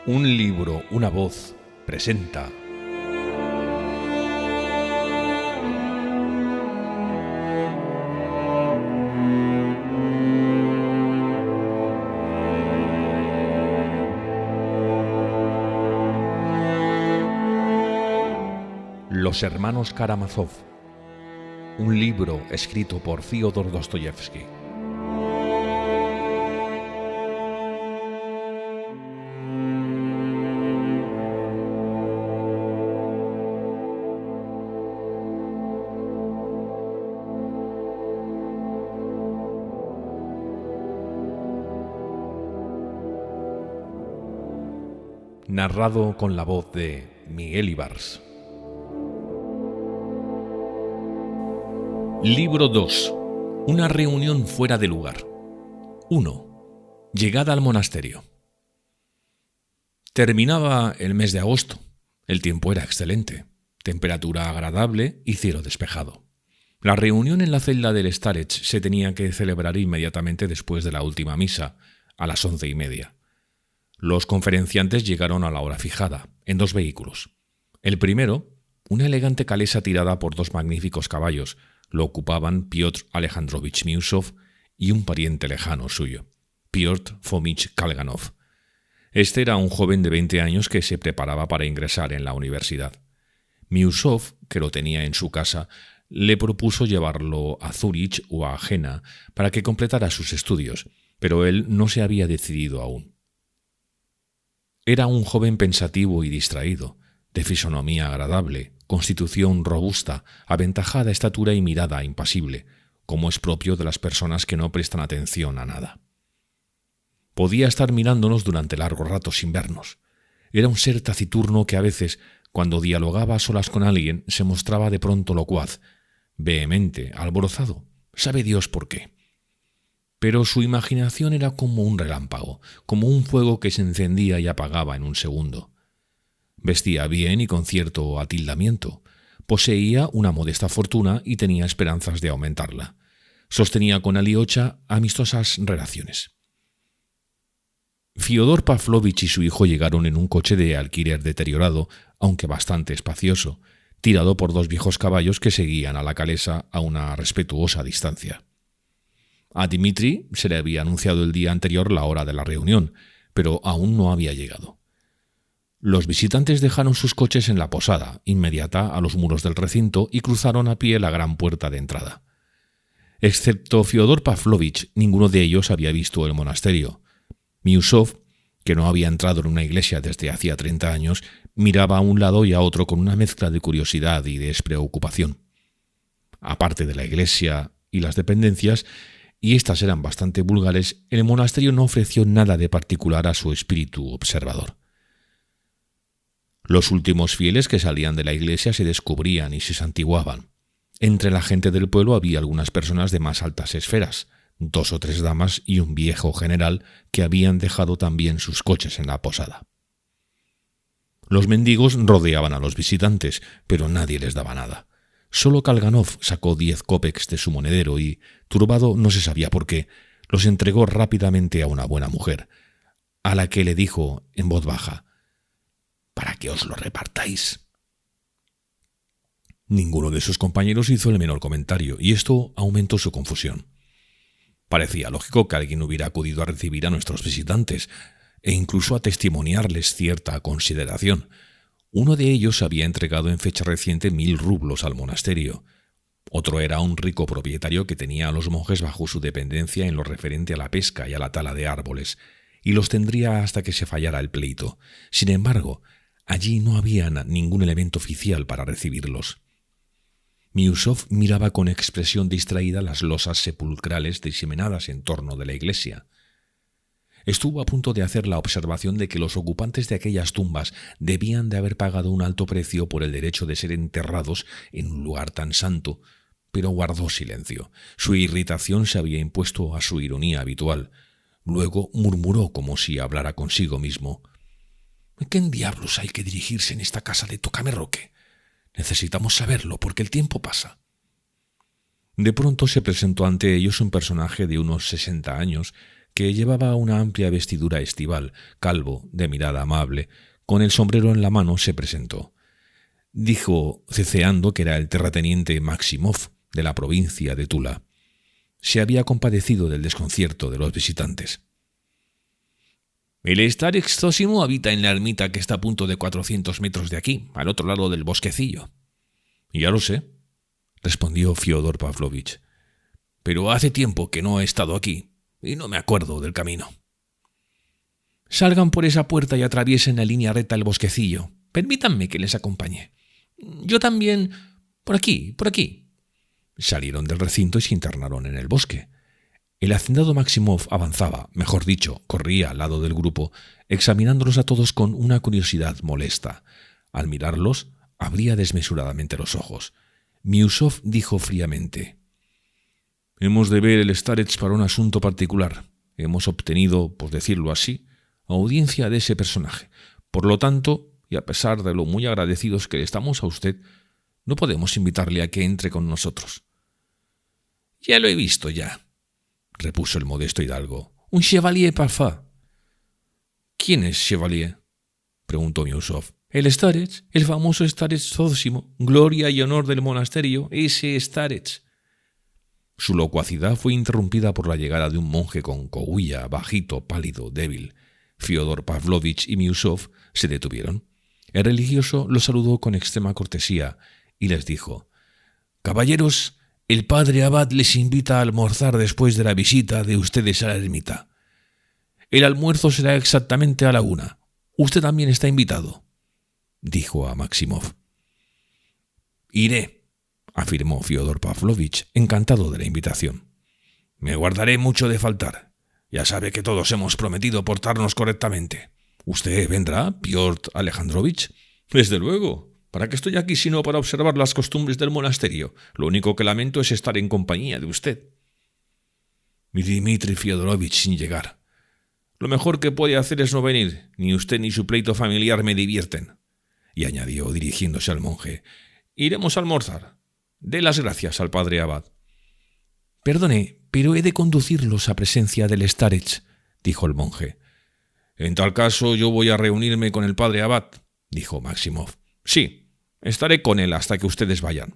Un libro, una voz, presenta. Los hermanos Karamazov. Un libro escrito por Fyodor Dostoyevsky. Narrado con la voz de Miguel Ibars. Libro 2. Una reunión fuera de lugar. 1. Llegada al monasterio. Terminaba el mes de agosto. El tiempo era excelente. Temperatura agradable y cielo despejado. La reunión en la celda del Starec se tenía que celebrar inmediatamente después de la última misa, a las 11:30. Los conferenciantes llegaron a la hora fijada, en 2 vehículos. El primero, una elegante calesa tirada por 2 magníficos caballos, lo ocupaban Piotr Alejandrovich Miusov y un pariente lejano suyo, Piotr Fomich Kalganov. Este era un joven de 20 años que se preparaba para ingresar en la universidad. Miusov, que lo tenía en su casa, le propuso llevarlo a Zúrich o a Jena para que completara sus estudios, pero él no se había decidido aún. Era un joven pensativo y distraído, de fisonomía agradable, constitución robusta, aventajada estatura y mirada impasible, como es propio de las personas que no prestan atención a nada. Podía estar mirándonos durante largos ratos sin vernos. Era un ser taciturno que a veces, cuando dialogaba a solas con alguien, se mostraba de pronto locuaz, vehemente, alborozado, sabe Dios por qué. Pero su imaginación era como un relámpago, como un fuego que se encendía y apagaba en un segundo. Vestía bien y con cierto atildamiento. Poseía una modesta fortuna y tenía esperanzas de aumentarla. Sostenía con Aliocha amistosas relaciones. Fyodor Pavlovich y su hijo llegaron en un coche de alquiler deteriorado, aunque bastante espacioso, tirado por 2 viejos caballos que seguían a la calesa a una respetuosa distancia. A Dmitri se le había anunciado el día anterior la hora de la reunión, pero aún no había llegado. Los visitantes dejaron sus coches en la posada, inmediata a los muros del recinto, y cruzaron a pie la gran puerta de entrada. Excepto Fyodor Pavlovich, ninguno de ellos había visto el monasterio. Miusov, que no había entrado en una iglesia desde hacía 30 años, miraba a un lado y a otro con una mezcla de curiosidad y despreocupación. Aparte de la iglesia y las dependencias, y estas eran bastante vulgares, el monasterio no ofreció nada de particular a su espíritu observador. Los últimos fieles que salían de la iglesia se descubrían y se santiguaban. Entre la gente del pueblo había algunas personas de más altas esferas, 2 o 3 damas y un viejo general que habían dejado también sus coches en la posada. Los mendigos rodeaban a los visitantes, pero nadie les daba nada. Solo Kalganov sacó 10 kopecks de su monedero y, turbado no se sabía por qué, los entregó rápidamente a una buena mujer, a la que le dijo en voz baja: «Para que os lo repartáis». Ninguno de sus compañeros hizo el menor comentario, y esto aumentó su confusión. Parecía lógico que alguien hubiera acudido a recibir a nuestros visitantes, e incluso a testimoniarles cierta consideración. Uno de ellos había entregado en fecha reciente 1000 rublos al monasterio. Otro era un rico propietario que tenía a los monjes bajo su dependencia en lo referente a la pesca y a la tala de árboles, y los tendría hasta que se fallara el pleito. Sin embargo, allí no había ningún elemento oficial para recibirlos. Miusov miraba con expresión distraída las losas sepulcrales diseminadas en torno de la iglesia. Estuvo a punto de hacer la observación de que los ocupantes de aquellas tumbas debían de haber pagado un alto precio por el derecho de ser enterrados en un lugar tan santo, pero guardó silencio. Su irritación se había impuesto a su ironía habitual. Luego murmuró como si hablara consigo mismo: ¿A quién diablos hay que dirigirse en esta casa de Tocamerroque? Necesitamos saberlo porque el tiempo pasa. De pronto se presentó ante ellos un personaje de unos 60 años que llevaba una amplia vestidura estival, calvo, de mirada amable, con el sombrero en la mano, se presentó. Dijo, ceceando, que era el terrateniente Maximov, de la provincia de Tula. Se había compadecido del desconcierto de los visitantes. El Starex Zósimo habita en la ermita que está a punto de 400 metros de aquí, al otro lado del bosquecillo. Ya lo sé, respondió Fyodor Pavlovich. Pero hace tiempo que no he estado aquí y no me acuerdo del camino. Salgan por esa puerta y atraviesen en línea recta el bosquecillo. Permítanme que les acompañe. Yo también. Por aquí, por aquí. Salieron del recinto y se internaron en el bosque. El hacendado Maximov avanzaba, mejor dicho, corría al lado del grupo, examinándolos a todos con una curiosidad molesta. Al mirarlos, abría desmesuradamente los ojos. Miusov dijo fríamente: «Hemos de ver el Starets para un asunto particular. Hemos obtenido, por decirlo así, audiencia de ese personaje. Por lo tanto, y a pesar de lo muy agradecidos que le estamos a usted, no podemos invitarle a que entre con nosotros». «Ya lo he visto ya», repuso el modesto hidalgo. «Un chevalier parfait». «¿Quién es Chevalier?», preguntó Miusov. «El Starets, el famoso Starets Zósimo, gloria y honor del monasterio, ese Starets». Su locuacidad fue interrumpida por la llegada de un monje con coguilla, bajito, pálido, débil. Fyodor Pavlovich y Miusov se detuvieron. El religioso los saludó con extrema cortesía y les dijo: «Caballeros, el padre abad les invita a almorzar después de la visita de ustedes a la ermita. El almuerzo será exactamente a la 1. Usted también está invitado», dijo a Maximov. «Iré», afirmó Fyodor Pavlovich, encantado de la invitación. «Me guardaré mucho de faltar. Ya sabe que todos hemos prometido portarnos correctamente. ¿Usted vendrá, Piotr Alejandrovich?» «Desde luego. ¿Para qué estoy aquí sino para observar las costumbres del monasterio? Lo único que lamento es estar en compañía de usted». «Mi Dmitri Fyodorovich sin llegar. Lo mejor que puede hacer es no venir. Ni usted ni su pleito familiar me divierten». Y añadió, dirigiéndose al monje: «Iremos a almorzar. Dé las gracias al padre abad». «Perdone, pero he de conducirlos a presencia del Starets», dijo el monje. «En tal caso yo voy a reunirme con el padre abad», dijo Maximov. «Sí, estaré con él hasta que ustedes vayan».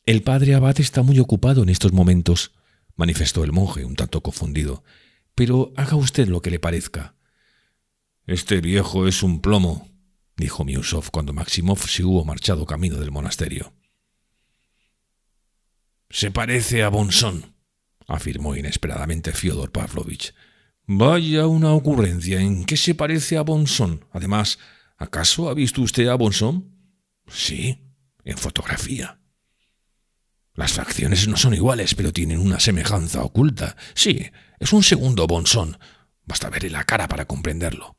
«El padre abad está muy ocupado en estos momentos», manifestó el monje, un tanto confundido. «Pero haga usted lo que le parezca». «Este viejo es un plomo», dijo Miusov cuando Maximov se hubo marchado camino del monasterio. «Se parece a Bonson», afirmó inesperadamente Fyodor Pavlovich. «Vaya una ocurrencia. ¿En qué se parece a Bonson? Además, ¿acaso ha visto usted a Bonson?» «Sí, en fotografía». «Las facciones no son iguales, pero tienen una semejanza oculta. Sí, es un segundo Bonson. Basta verle la cara para comprenderlo».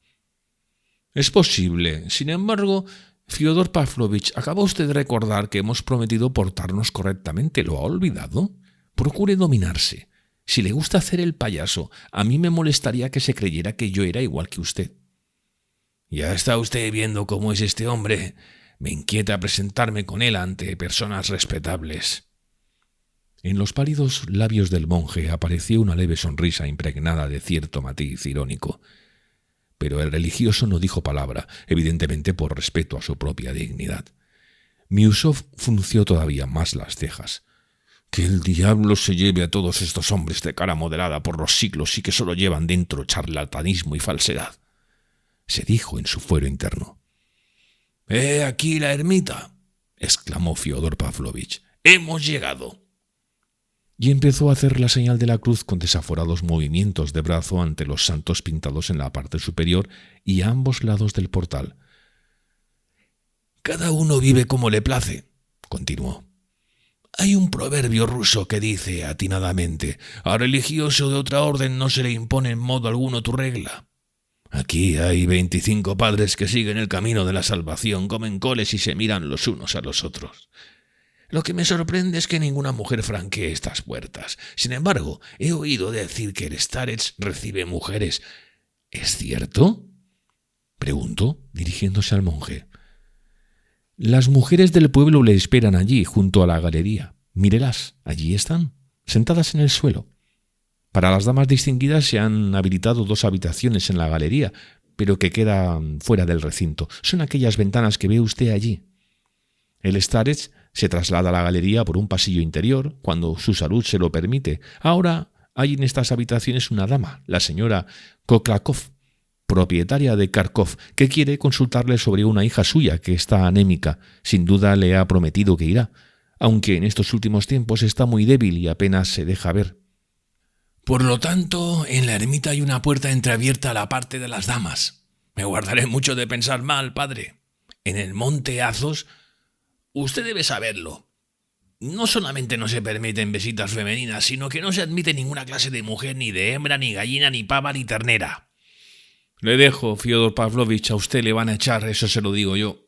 «Es posible. Sin embargo, Fyodor Pavlovich, acaba usted de recordar que hemos prometido portarnos correctamente. ¿Lo ha olvidado? Procure dominarse. Si le gusta hacer el payaso, a mí me molestaría que se creyera que yo era igual que usted». «Ya está usted viendo cómo es este hombre. Me inquieta presentarme con él ante personas respetables». En los pálidos labios del monje apareció una leve sonrisa impregnada de cierto matiz irónico. Pero el religioso no dijo palabra, evidentemente por respeto a su propia dignidad. Miusov frunció todavía más las cejas. «Que el diablo se lleve a todos estos hombres de cara moderada por los siglos y que solo llevan dentro charlatanismo y falsedad», se dijo en su fuero interno. «¡He aquí la ermita!», exclamó Fyodor Pavlovich. «¡Hemos llegado!». Y empezó a hacer la señal de la cruz con desaforados movimientos de brazo ante los santos pintados en la parte superior y a ambos lados del portal. «Cada uno vive como le place», continuó. «Hay un proverbio ruso que dice atinadamente: al religioso de otra orden no se le impone en modo alguno tu regla. Aquí hay 25 padres que siguen el camino de la salvación, comen coles y se miran los unos a los otros. Lo que me sorprende es que ninguna mujer franquee estas puertas. Sin embargo, he oído decir que el Starets recibe mujeres. ¿Es cierto?», preguntó, dirigiéndose al monje. «Las mujeres del pueblo le esperan allí, junto a la galería. Mírelas, allí están, sentadas en el suelo». Para las damas distinguidas se han habilitado 2 habitaciones en la galería, pero que quedan fuera del recinto. Son aquellas ventanas que ve usted allí. El Starets se traslada a la galería por un pasillo interior cuando su salud se lo permite. Ahora hay en estas habitaciones una dama, la señora Koklakov, propietaria de Kharkov, que quiere consultarle sobre una hija suya que está anémica. Sin duda le ha prometido que irá, aunque en estos últimos tiempos está muy débil y apenas se deja ver. Por lo tanto, en la ermita hay una puerta entreabierta a la parte de las damas. Me guardaré mucho de pensar mal, padre. En el monte Azos, usted debe saberlo. No solamente no se permiten visitas femeninas, sino que no se admite ninguna clase de mujer, ni de hembra, ni gallina, ni pava, ni ternera. Le dejo, Fyodor Pavlovich, a usted le van a echar, eso se lo digo yo.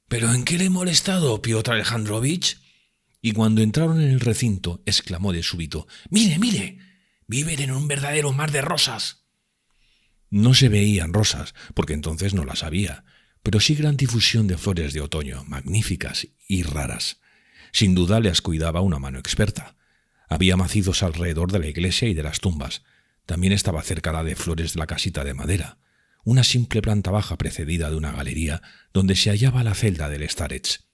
¿Pero en qué le he molestado, Piotr Alejandrovich? Y cuando entraron en el recinto, exclamó de súbito: ¡Mire, mire! ¡Viven en un verdadero mar de rosas! No se veían rosas, porque entonces no las había, pero sí gran difusión de flores de otoño, magníficas y raras. Sin duda las cuidaba una mano experta. Había macizos alrededor de la iglesia y de las tumbas. También estaba cercada de flores de la casita de madera, una simple planta baja precedida de una galería donde se hallaba la celda del Starets.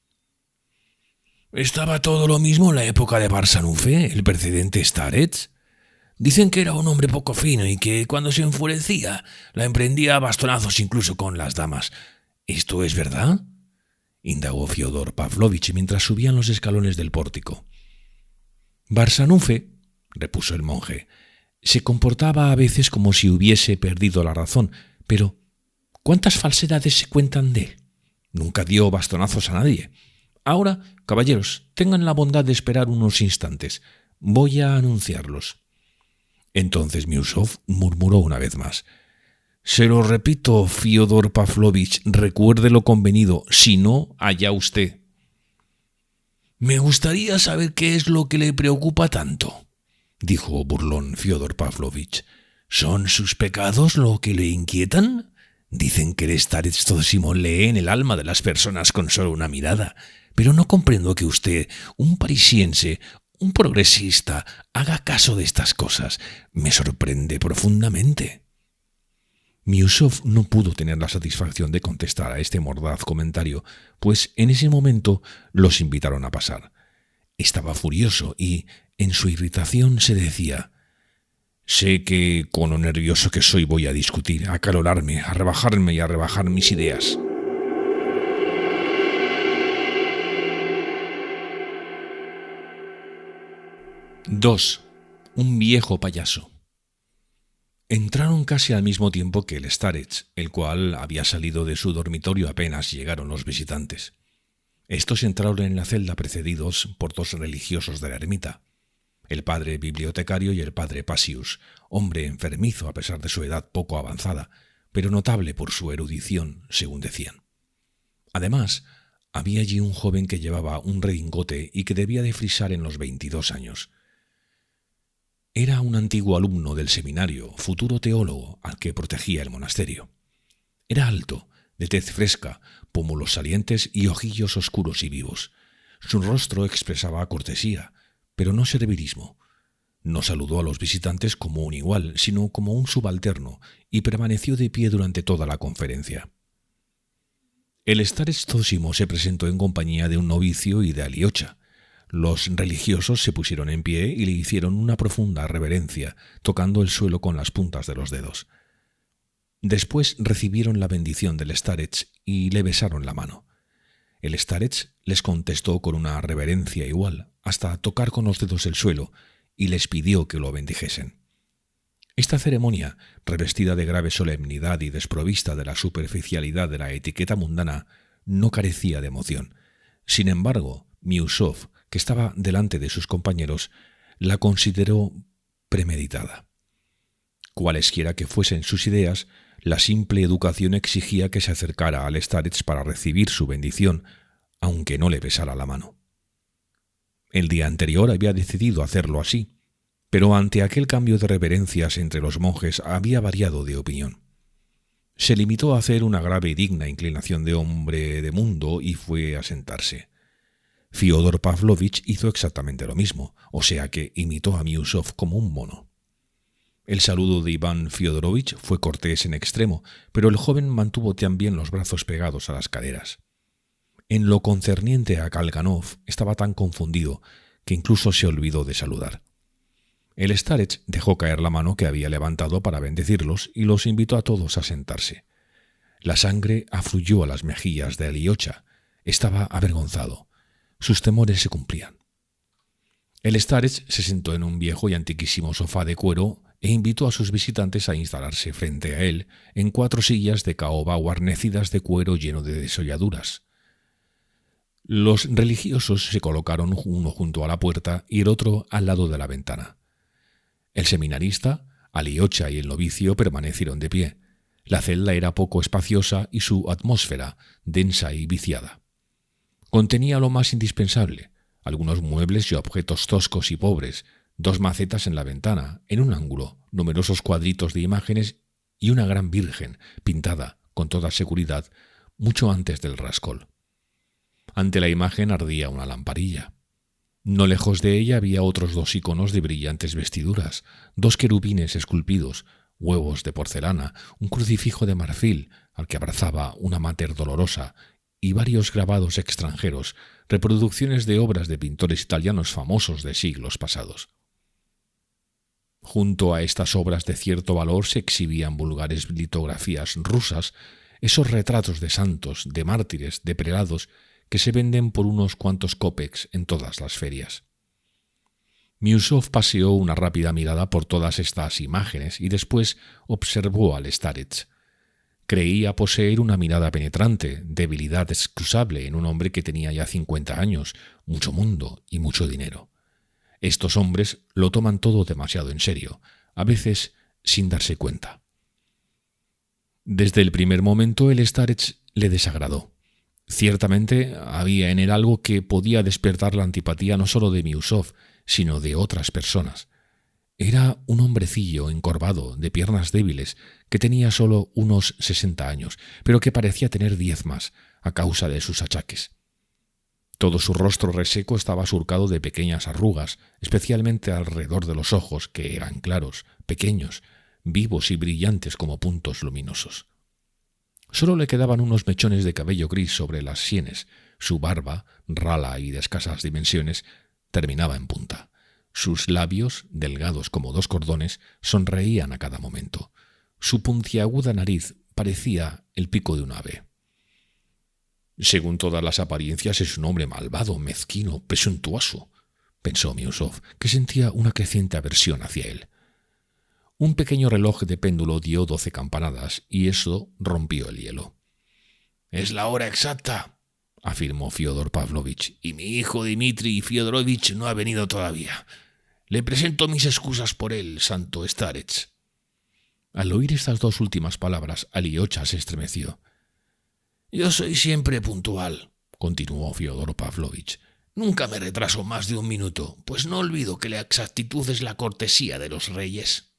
¿Estaba todo lo mismo en la época de Barsanufe, el precedente Starets? Dicen que era un hombre poco fino y que, cuando se enfurecía, la emprendía a bastonazos incluso con las damas. ¿Esto es verdad?, indagó Fyodor Pavlovich mientras subían los escalones del pórtico. Barsanufe, repuso el monje, se comportaba a veces como si hubiese perdido la razón, pero ¿cuántas falsedades se cuentan de él? Nunca dio bastonazos a nadie. Ahora, caballeros, tengan la bondad de esperar unos instantes. Voy a anunciarlos. Entonces Miusov murmuró una vez más: «Se lo repito, Fyodor Pavlovich, recuerde lo convenido, si no, allá usted». «Me gustaría saber qué es lo que le preocupa tanto», dijo burlón Fyodor Pavlovich. «¿Son sus pecados lo que le inquietan? Dicen que el Starets Zosimo lee en el alma de las personas con solo una mirada, pero no comprendo que usted, un parisiense, un progresista, haga caso de estas cosas. Me sorprende profundamente». Miusov no pudo tener la satisfacción de contestar a este mordaz comentario, pues en ese momento los invitaron a pasar. Estaba furioso y, en su irritación, se decía: «Sé que, con lo nervioso que soy, voy a discutir, a acalorarme, a rebajarme y a rebajar mis ideas». II. Un viejo payaso. Entraron casi al mismo tiempo que el Starets, el cual había salido de su dormitorio apenas llegaron los visitantes. Estos entraron en la celda precedidos por 2 religiosos de la ermita, el padre bibliotecario y el padre Pasius, hombre enfermizo a pesar de su edad poco avanzada, pero notable por su erudición, según decían. Además, había allí un joven que llevaba un redingote y que debía de frisar en los 22 años. Era un antiguo alumno del seminario, futuro teólogo al que protegía el monasterio. Era alto, de tez fresca, pómulos salientes y ojillos oscuros y vivos. Su rostro expresaba cortesía, pero no servilismo. No saludó a los visitantes como un igual, sino como un subalterno, y permaneció de pie durante toda la conferencia. El Starets Zosimo se presentó en compañía de un novicio y de Aliocha. Los religiosos se pusieron en pie y le hicieron una profunda reverencia, tocando el suelo con las puntas de los dedos. Después recibieron la bendición del Starets y le besaron la mano. El Starets les contestó con una reverencia igual, hasta tocar con los dedos el suelo, y les pidió que lo bendijesen. Esta ceremonia, revestida de grave solemnidad y desprovista de la superficialidad de la etiqueta mundana, no carecía de emoción. Sin embargo, Miusov, que estaba delante de sus compañeros, la consideró premeditada. Cualesquiera que fuesen sus ideas, la simple educación exigía que se acercara al Starets para recibir su bendición, aunque no le besara la mano. El día anterior había decidido hacerlo así, pero ante aquel cambio de reverencias entre los monjes había variado de opinión. Se limitó a hacer una grave y digna inclinación de hombre de mundo y fue a sentarse. Fyodor Pavlovich hizo exactamente lo mismo, o sea que imitó a Miusov como un mono. El saludo de Iván Fiodorovich fue cortés en extremo, pero el joven mantuvo también los brazos pegados a las caderas. En lo concerniente a Kalganov estaba tan confundido que incluso se olvidó de saludar. El starets dejó caer la mano que había levantado para bendecirlos y los invitó a todos a sentarse. La sangre afluyó a las mejillas de Alyosha. Estaba avergonzado. Sus temores se cumplían. El starets se sentó en un viejo y antiquísimo sofá de cuero e invitó a sus visitantes a instalarse frente a él en 4 sillas de caoba guarnecidas de cuero lleno de desolladuras. Los religiosos se colocaron uno junto a la puerta y el otro al lado de la ventana. El seminarista, Alyosha y el novicio permanecieron de pie. La celda era poco espaciosa y su atmósfera densa y viciada. Contenía lo más indispensable: algunos muebles y objetos toscos y pobres, 2 macetas en la ventana, en un ángulo, numerosos cuadritos de imágenes y una gran virgen, pintada, con toda seguridad, mucho antes del rascol. Ante la imagen ardía una lamparilla. No lejos de ella había otros 2 iconos de brillantes vestiduras, 2 querubines esculpidos, huevos de porcelana, un crucifijo de marfil al que abrazaba una mater dolorosa y varios grabados extranjeros, reproducciones de obras de pintores italianos famosos de siglos pasados. Junto a estas obras de cierto valor se exhibían vulgares litografías rusas, esos retratos de santos, de mártires, de prelados, que se venden por unos cuantos kopecks en todas las ferias. Miusov paseó una rápida mirada por todas estas imágenes y después observó al starets. Creía poseer una mirada penetrante, debilidad excusable en un hombre que tenía ya 50 años, mucho mundo y mucho dinero. Estos hombres lo toman todo demasiado en serio, a veces sin darse cuenta. Desde el primer momento el starets le desagradó. Ciertamente había en él algo que podía despertar la antipatía no solo de Miusov, sino de otras personas. Era un hombrecillo encorvado, de piernas débiles, que tenía solo unos 60 años, pero que parecía tener 10 más, a causa de sus achaques. Todo su rostro reseco estaba surcado de pequeñas arrugas, especialmente alrededor de los ojos, que eran claros, pequeños, vivos y brillantes como puntos luminosos. Solo le quedaban unos mechones de cabello gris sobre las sienes. Su barba, rala y de escasas dimensiones, terminaba en punta. Sus labios, delgados como 2 cordones, sonreían a cada momento. Su puntiaguda nariz parecía el pico de un ave. Según todas las apariencias es un hombre malvado, mezquino, presuntuoso, pensó Miusov, que sentía una creciente aversión hacia él. Un pequeño reloj de péndulo dio 12 campanadas y eso rompió el hielo. «Es la hora exacta», afirmó Fyodor Pavlovich, «y mi hijo Dmitri Fyodorovich no ha venido todavía. Le presento mis excusas por él, santo starets». Al oír estas 2 últimas palabras, Alyosha se estremeció. «Yo soy siempre puntual», continuó Fyodor Pavlovich. «Nunca me retraso más de 1 minuto, pues no olvido que la exactitud es la cortesía de los reyes».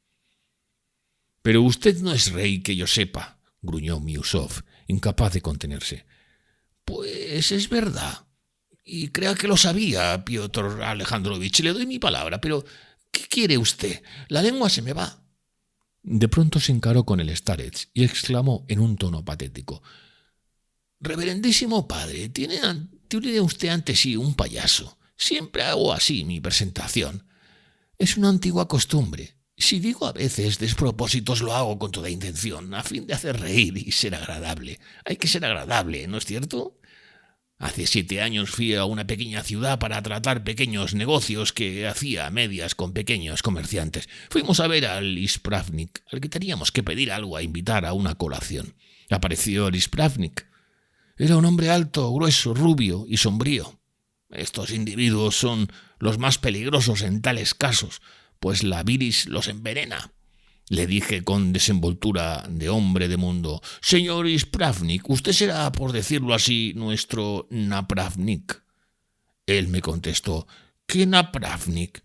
«Pero usted no es rey que yo sepa», gruñó Miusov, incapaz de contenerse. «Pues es verdad. Y crea que lo sabía, Piotr Alejandrovich. Le doy mi palabra, pero ¿qué quiere usted? La lengua se me va». De pronto se encaró con el starets y exclamó en un tono patético: «Reverendísimo padre, tiene usted ante sí un payaso. Siempre hago así mi presentación. Es una antigua costumbre. Si digo a veces despropósitos, lo hago con toda intención, a fin de hacer reír y ser agradable. Hay que ser agradable, ¿no es cierto? Hace 7 años fui a una pequeña ciudad para tratar pequeños negocios que hacía a medias con pequeños comerciantes. Fuimos a ver al Ispravnik, al que teníamos que pedir algo a invitar a una colación. Apareció el Ispravnik. Era un hombre alto, grueso, rubio y sombrío. Estos individuos son los más peligrosos en tales casos, pues la bilis los envenena. Le dije con desenvoltura de hombre de mundo: «Señor Ispravnik, usted será, por decirlo así, nuestro Napravnik». Él me contestó: «¿Qué Napravnik?».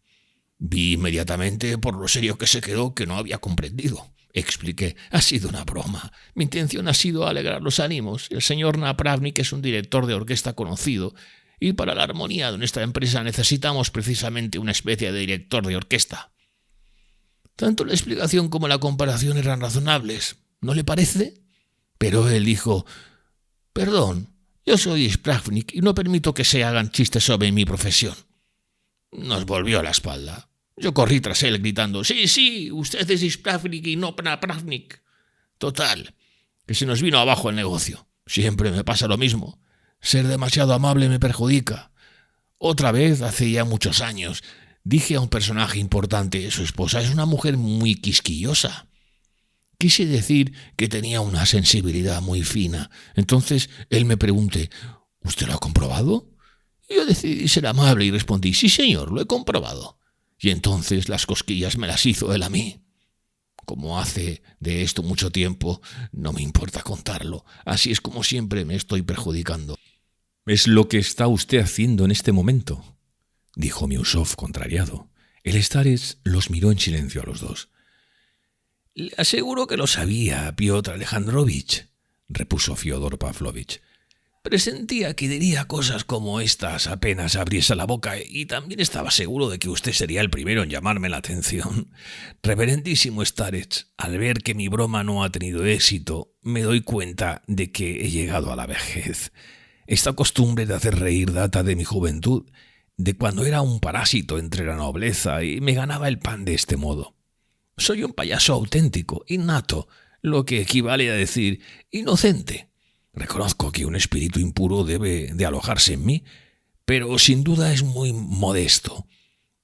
Vi inmediatamente, por lo serio que se quedó, que no había comprendido. Expliqué: «Ha sido una broma. Mi intención ha sido alegrar los ánimos. El señor Napravnik es un director de orquesta conocido, y para la armonía de nuestra empresa necesitamos precisamente una especie de director de orquesta». Tanto la explicación como la comparación eran razonables, ¿no le parece? Pero él dijo: «Perdón, yo soy Spravnik y no permito que se hagan chistes sobre mi profesión». Nos volvió la espalda. Yo corrí tras él gritando: «Sí, usted es Spravnik y no Pravnik». Total, que se nos vino abajo el negocio. Siempre me pasa lo mismo. Ser demasiado amable me perjudica. Otra vez, hace ya muchos años, dije a un personaje importante: «Su esposa es una mujer muy quisquillosa». Quise decir que tenía una sensibilidad muy fina. Entonces él me preguntó: «¿Usted lo ha comprobado?». Yo decidí ser amable y respondí: «Sí, señor, lo he comprobado». Y entonces las cosquillas me las hizo él a mí. Como hace de esto mucho tiempo, no me importa contarlo. Así es como siempre me estoy perjudicando. «Es lo que está usted haciendo en este momento», dijo Miusov contrariado. El Starets los miró en silencio a los dos. «Le aseguro que lo sabía, Piotr Alejandrovich», repuso Fyodor Pavlovich. «Presentía que diría cosas como estas apenas abriese la boca y también estaba seguro de que usted sería el primero en llamarme la atención. Reverendísimo Starets, al ver que mi broma no ha tenido éxito, me doy cuenta de que he llegado a la vejez. Esta costumbre de hacer reír data de mi juventud, de cuando era un parásito entre la nobleza y me ganaba el pan de este modo. Soy un payaso auténtico, innato, lo que equivale a decir inocente. Reconozco que un espíritu impuro debe de alojarse en mí, pero sin duda es muy modesto.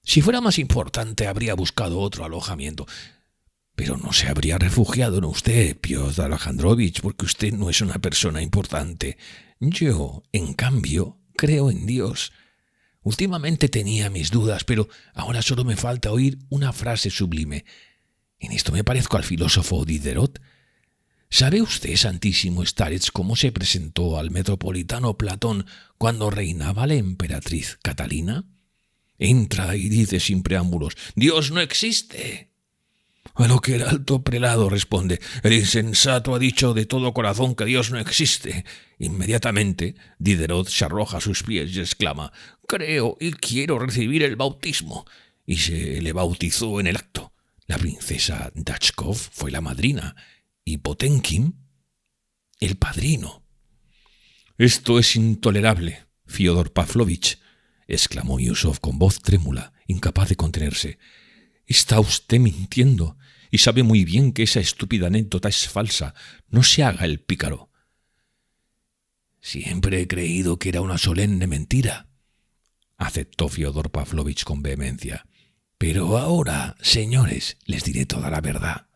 Si fuera más importante habría buscado otro alojamiento. Pero no se habría refugiado en usted, Piotr Alejandrovich, porque usted no es una persona importante. Yo, en cambio, creo en Dios. Últimamente tenía mis dudas, pero ahora solo me falta oír una frase sublime. En esto me parezco al filósofo Diderot. ¿Sabe usted, santísimo Starets, cómo se presentó al metropolitano Platón cuando reinaba la emperatriz Catalina? Entra y dice sin preámbulos: «Dios no existe». A lo que el alto prelado responde: «El insensato ha dicho de todo corazón que Dios no existe». Inmediatamente Diderot se arroja a sus pies y exclama: «Creo y quiero recibir el bautismo». Y se le bautizó en el acto. La princesa Dachkov fue la madrina y Potenkin el padrino. «Esto es intolerable, Fyodor Pavlovich», exclamó Miusov con voz trémula, incapaz de contenerse. «Está usted mintiendo y sabe muy bien que esa estúpida anécdota es falsa. No se haga el pícaro». «Siempre he creído que era una solemne mentira», aceptó Fyodor Pavlovich con vehemencia. «Pero ahora, señores, les diré toda la verdad.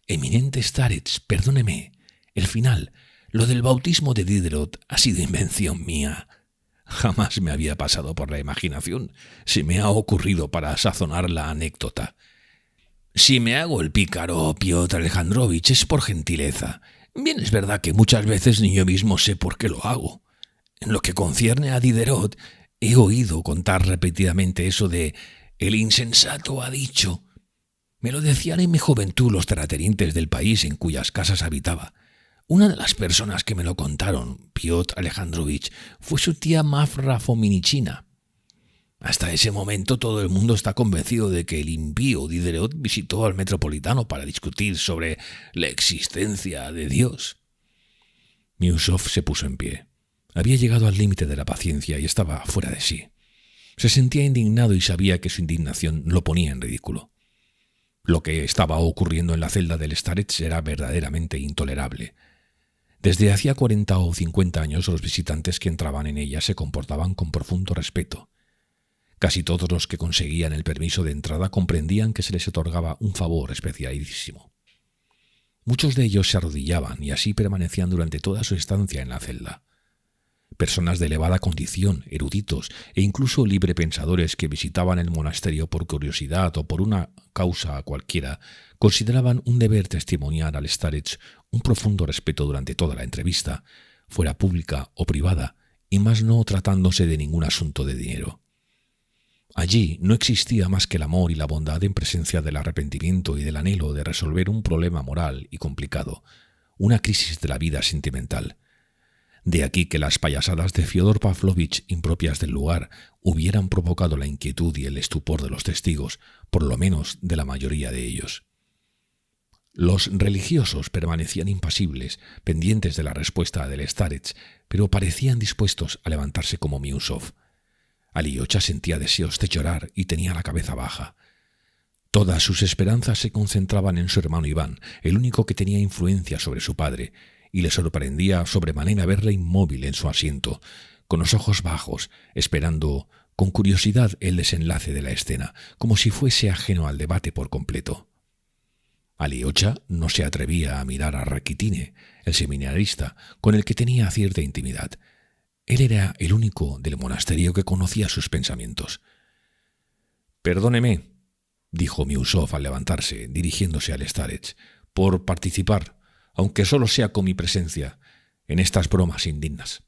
Eminente Starets, perdóneme. El final, lo del bautismo de Diderot, ha sido invención mía. Jamás me había pasado por la imaginación. Se me ha ocurrido para sazonar la anécdota. Si me hago el pícaro, Piotr Alejandrovich, es por gentileza. Bien es verdad que muchas veces ni yo mismo sé por qué lo hago. En lo que concierne a Diderot, he oído contar repetidamente eso de «el insensato ha dicho». Me lo decían en mi juventud los terratenientes del país en cuyas casas habitaba. Una de las personas que me lo contaron, Piotr Alejandrovich, fue su tía Mafra Fominichina. Hasta ese momento todo el mundo está convencido de que el impío Diderot visitó al metropolitano para discutir sobre la existencia de Dios. Miusov se puso en pie. Había llegado al límite de la paciencia y estaba fuera de sí. Se sentía indignado y sabía que su indignación lo ponía en ridículo. Lo que estaba ocurriendo en la celda del Starets era verdaderamente intolerable. Desde hacía 40 o 50 años los visitantes que entraban en ella se comportaban con profundo respeto. Casi todos los que conseguían el permiso de entrada comprendían que se les otorgaba un favor especialísimo. Muchos de ellos se arrodillaban y así permanecían durante toda su estancia en la celda. Personas de elevada condición, eruditos e incluso librepensadores que visitaban el monasterio por curiosidad o por una causa cualquiera, consideraban un deber testimoniar al Starets un profundo respeto durante toda la entrevista, fuera pública o privada, y más no tratándose de ningún asunto de dinero. Allí no existía más que el amor y la bondad en presencia del arrepentimiento y del anhelo de resolver un problema moral y complicado, una crisis de la vida sentimental. De aquí que las payasadas de Fyodor Pavlovich, impropias del lugar, hubieran provocado la inquietud y el estupor de los testigos, por lo menos de la mayoría de ellos. Los religiosos permanecían impasibles, pendientes de la respuesta del starets, pero parecían dispuestos a levantarse como Miusov. Alyosha sentía deseos de llorar y tenía la cabeza baja. Todas sus esperanzas se concentraban en su hermano Iván, el único que tenía influencia sobre su padre, y le sorprendía sobremanera verle inmóvil en su asiento, con los ojos bajos, esperando con curiosidad el desenlace de la escena, como si fuese ajeno al debate por completo. Alyosha no se atrevía a mirar a Rakitine, el seminarista, con el que tenía cierta intimidad. Él era el único del monasterio que conocía sus pensamientos. «Perdóneme», dijo Miusov al levantarse, dirigiéndose al starets, «por participar, aunque solo sea con mi presencia, en estas bromas indignas.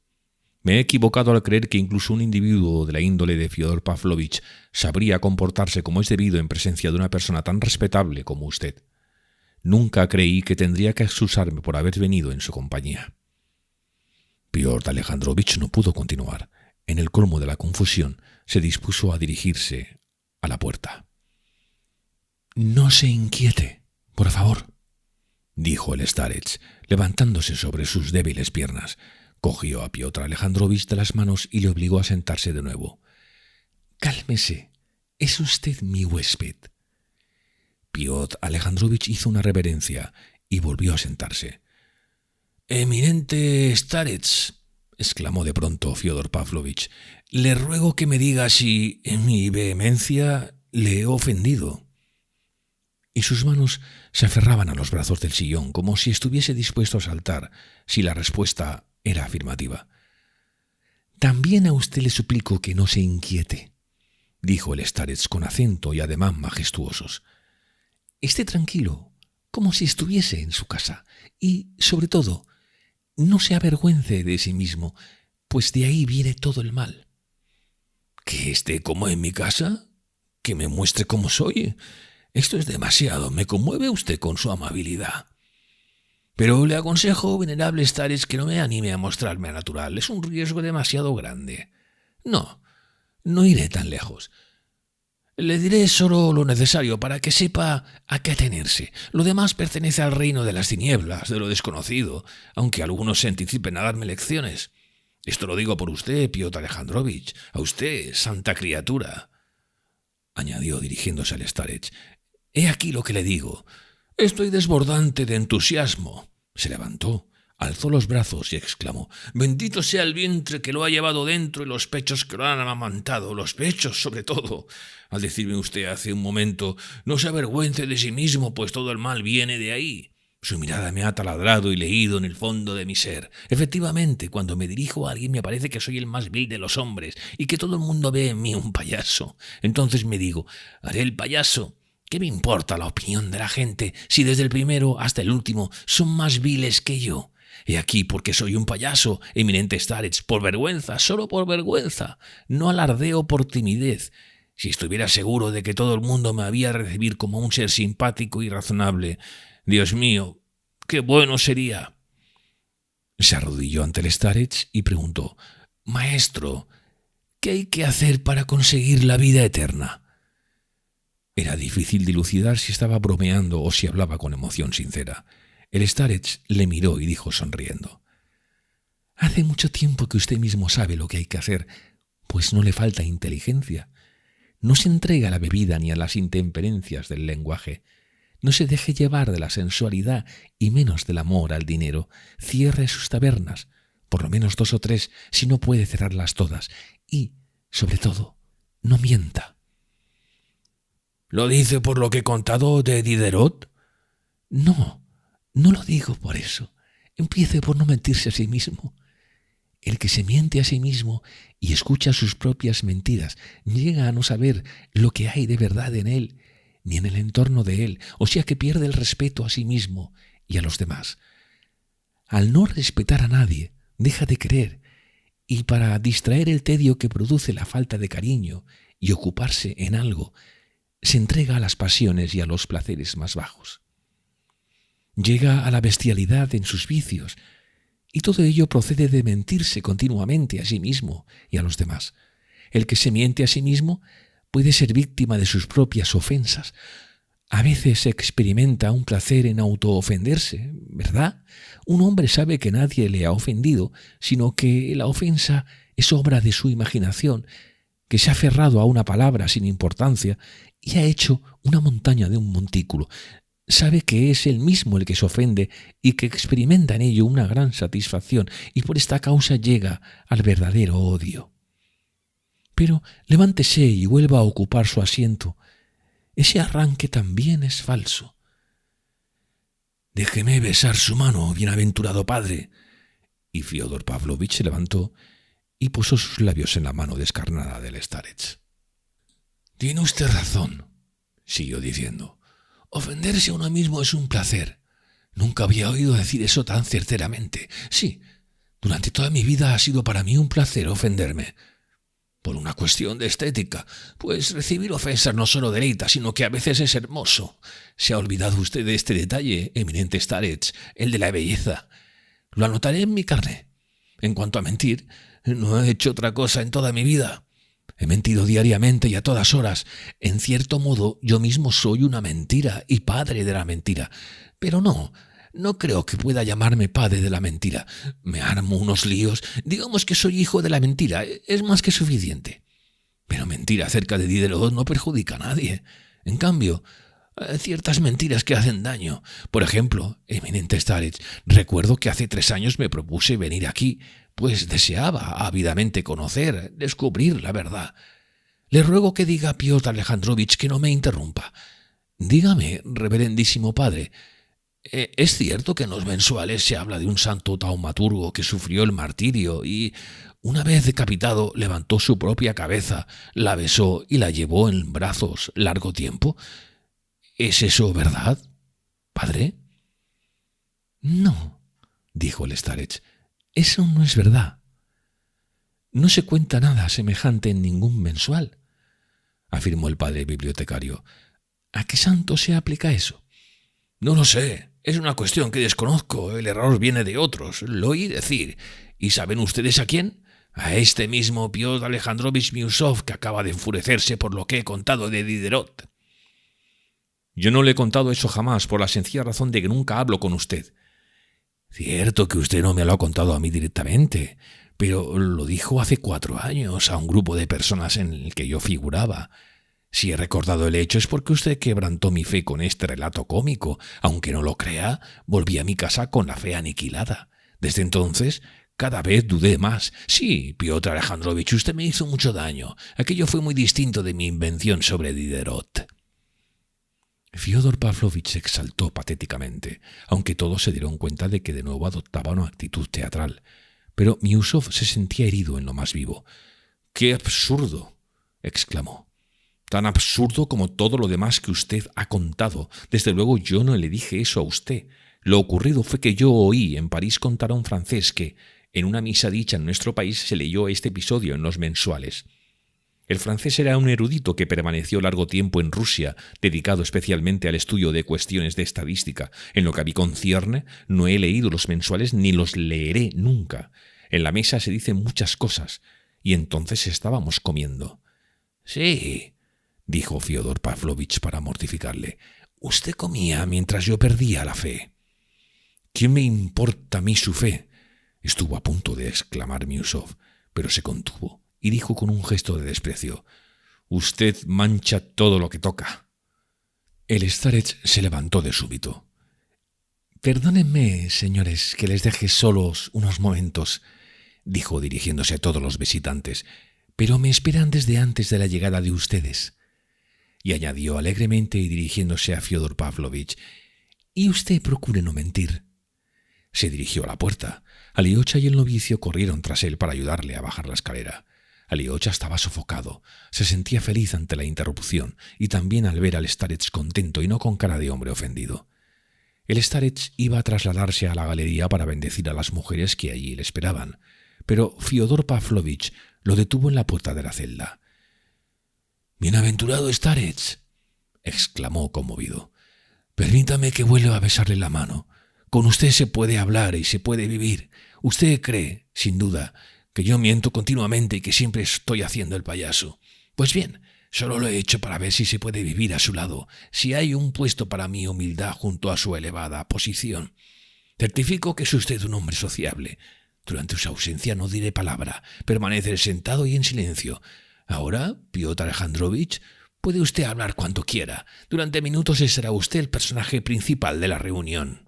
Me he equivocado al creer que incluso un individuo de la índole de Fyodor Pavlovich sabría comportarse como es debido en presencia de una persona tan respetable como usted. Nunca creí que tendría que excusarme por haber venido en su compañía». Piotr Alejandrovich no pudo continuar. En el colmo de la confusión, se dispuso a dirigirse a la puerta. «No se inquiete, por favor», dijo el starets, levantándose sobre sus débiles piernas. Cogió a Piotr Alejandrovich de las manos y le obligó a sentarse de nuevo. «Cálmese, es usted mi huésped». Piotr Alejandrovich hizo una reverencia y volvió a sentarse. «Eminente starets», exclamó de pronto Fyodor Pavlovich, «le ruego que me diga si en mi vehemencia le he ofendido». Y sus manos se aferraban a los brazos del sillón como si estuviese dispuesto a saltar si la respuesta era afirmativa. «También a usted le suplico que no se inquiete», dijo el starets con acento y ademán majestuosos. «Esté tranquilo, como si estuviese en su casa, y, sobre todo, no se avergüence de sí mismo, pues de ahí viene todo el mal». «¿Que esté como en mi casa? ¿Que me muestre cómo soy? Esto es demasiado, me conmueve usted con su amabilidad. Pero le aconsejo, venerable starets, que no me anime a mostrarme natural. Es un riesgo demasiado grande. No iré tan lejos. Le diré solo lo necesario para que sepa a qué atenerse. Lo demás pertenece al reino de las tinieblas, de lo desconocido, aunque algunos se anticipen a darme lecciones. Esto lo digo por usted, Piotr Alejandrovich, a usted, santa criatura», añadió dirigiéndose al starets. «He aquí lo que le digo. Estoy desbordante de entusiasmo». Se levantó, alzó los brazos y exclamó: «Bendito sea el vientre que lo ha llevado dentro y los pechos que lo han amamantado, los pechos sobre todo. Al decirme usted hace un momento, no se avergüence de sí mismo, pues todo el mal viene de ahí. Su mirada me ha taladrado y leído en el fondo de mi ser. Efectivamente, cuando me dirijo a alguien me parece que soy el más vil de los hombres y que todo el mundo ve en mí un payaso. Entonces me digo, haré el payaso. ¿Qué me importa la opinión de la gente si desde el primero hasta el último son más viles que yo? He aquí porque soy un payaso, eminente starets, por vergüenza, solo por vergüenza. No alardeo por timidez. Si estuviera seguro de que todo el mundo me había de recibir como un ser simpático y razonable, Dios mío, qué bueno sería». Se arrodilló ante el starets y preguntó: «Maestro, ¿qué hay que hacer para conseguir la vida eterna?». Era difícil dilucidar si estaba bromeando o si hablaba con emoción sincera. El starets le miró y dijo sonriendo: «Hace mucho tiempo que usted mismo sabe lo que hay que hacer, pues no le falta inteligencia. No se entregue a la bebida ni a las intemperencias del lenguaje. No se deje llevar de la sensualidad y menos del amor al dinero. Cierre sus tabernas, por lo menos 2 o 3, si no puede cerrarlas todas. Y, sobre todo, no mienta». «¿Lo dice por lo que he contado de Diderot?». No lo digo por eso. Empiece por no mentirse a sí mismo. El que se miente a sí mismo y escucha sus propias mentiras llega a no saber lo que hay de verdad en él, ni en el entorno de él, o sea que pierde el respeto a sí mismo y a los demás. Al no respetar a nadie, deja de querer, y para distraer el tedio que produce la falta de cariño y ocuparse en algo, se entrega a las pasiones y a los placeres más bajos. Llega a la bestialidad en sus vicios Y todo ello procede de mentirse continuamente a sí mismo y a los demás. El que se miente a sí mismo puede ser víctima de sus propias ofensas. A veces se experimenta un placer en autoofenderse, ¿verdad? Un hombre sabe que nadie le ha ofendido, sino que la ofensa es obra de su imaginación, que se ha aferrado a una palabra sin importancia y ha hecho una montaña de un montículo. Sabe que es él mismo el que se ofende y que experimenta en ello una gran satisfacción, y por esta causa llega al verdadero odio. Pero levántese y vuelva a ocupar su asiento. Ese arranque también es falso. Déjeme besar su mano, bienaventurado padre. Y Fyodor Pavlovich se levantó y puso sus labios en la mano descarnada del starets. Tiene usted razón, siguió diciendo. Ofenderse a uno mismo es un placer. Nunca había oído decir eso tan certeramente. Sí, durante toda mi vida ha sido para mí un placer ofenderme. Por una cuestión de estética, pues recibir ofensas no solo deleita, sino que a veces es hermoso. ¿Se ha olvidado usted de este detalle, eminente starets, el de la belleza? Lo anotaré en mi carné. En cuanto a mentir, no he hecho otra cosa en toda mi vida. He mentido diariamente y a todas horas. En cierto modo, yo mismo soy una mentira y padre de la mentira. Pero no creo que pueda llamarme padre de la mentira. Me armo unos líos. Digamos que soy hijo de la mentira. Es más que suficiente. Pero mentir acerca de Diderot no perjudica a nadie. En cambio, hay ciertas mentiras que hacen daño. Por ejemplo, eminente starets, recuerdo que hace 3 años me propuse venir aquí, pues deseaba ávidamente conocer, descubrir la verdad. Le ruego que diga a Piotr Alejandrovich que no me interrumpa. Dígame, reverendísimo padre, ¿es cierto que en los mensuales se habla de un santo taumaturgo que sufrió el martirio y, una vez decapitado, levantó su propia cabeza, la besó y la llevó en brazos largo tiempo? ¿Es eso verdad, padre? No, dijo el starets. Eso no es verdad. No se cuenta nada semejante en ningún mensual, afirmó el padre bibliotecario. ¿A qué santo se aplica eso? No lo sé. Es una cuestión que desconozco. El error viene de otros. Lo oí decir. ¿Y saben ustedes a quién? A este mismo Piotr Alejandrovich Miusov, que acaba de enfurecerse por lo que he contado de Diderot. Yo no le he contado eso jamás, por la sencilla razón de que nunca hablo con usted. Cierto que usted no me lo ha contado a mí directamente, pero lo dijo hace 4 años a un grupo de personas en el que yo figuraba. Si he recordado el hecho es porque usted quebrantó mi fe con este relato cómico. Aunque no lo crea, volví a mi casa con la fe aniquilada. Desde entonces, cada vez dudé más. Sí, Piotr Alejandrovich, usted me hizo mucho daño. Aquello fue muy distinto de mi invención sobre Diderot. Fyodor Pavlovich se exaltó patéticamente, aunque todos se dieron cuenta de que de nuevo adoptaba una actitud teatral. Pero Miusov se sentía herido en lo más vivo. ¡Qué absurdo!, exclamó. Tan absurdo como todo lo demás que usted ha contado. Desde luego yo no le dije eso a usted. Lo ocurrido fue que yo oí en París contar a un francés que, en una misa dicha en nuestro país, se leyó este episodio en los mensuales. El francés era un erudito que permaneció largo tiempo en Rusia, dedicado especialmente al estudio de cuestiones de estadística. En lo que a mí concierne, no he leído los mensuales ni los leeré nunca. En la mesa se dicen muchas cosas, y entonces estábamos comiendo. Sí, dijo Fyodor Pavlovich para mortificarle. Usted comía mientras yo perdía la fe. ¿Qué me importa a mí su fe? Estuvo a punto de exclamar Miusov, pero se contuvo y dijo con un gesto de desprecio. Usted mancha todo lo que toca. El starets se levantó de súbito. Perdónenme, señores, que les deje solos unos momentos, dijo dirigiéndose a todos los visitantes, pero me esperan desde antes de la llegada de ustedes. Y añadió alegremente y dirigiéndose a Fyodor Pavlovich, y usted procure no mentir. Se dirigió a la puerta. Aliocha y el novicio corrieron tras él para ayudarle a bajar la escalera. Aliocha estaba sofocado. Se sentía feliz ante la interrupción y también al ver al starets contento y no con cara de hombre ofendido. El starets iba a trasladarse a la galería para bendecir a las mujeres que allí le esperaban, pero Fyodor Pavlovich lo detuvo en la puerta de la celda. «Bienaventurado starets», exclamó conmovido. «Permítame que vuelva a besarle la mano. Con usted se puede hablar y se puede vivir. Usted cree, sin duda, que yo miento continuamente y que siempre estoy haciendo el payaso. Pues bien, solo lo he hecho para ver si se puede vivir a su lado, si hay un puesto para mi humildad junto a su elevada posición. Certifico que es usted un hombre sociable. Durante su ausencia no diré palabra, permaneceré sentado y en silencio. Ahora, Piotr Alejandrovich, puede usted hablar cuanto quiera. Durante minutos será usted el personaje principal de la reunión.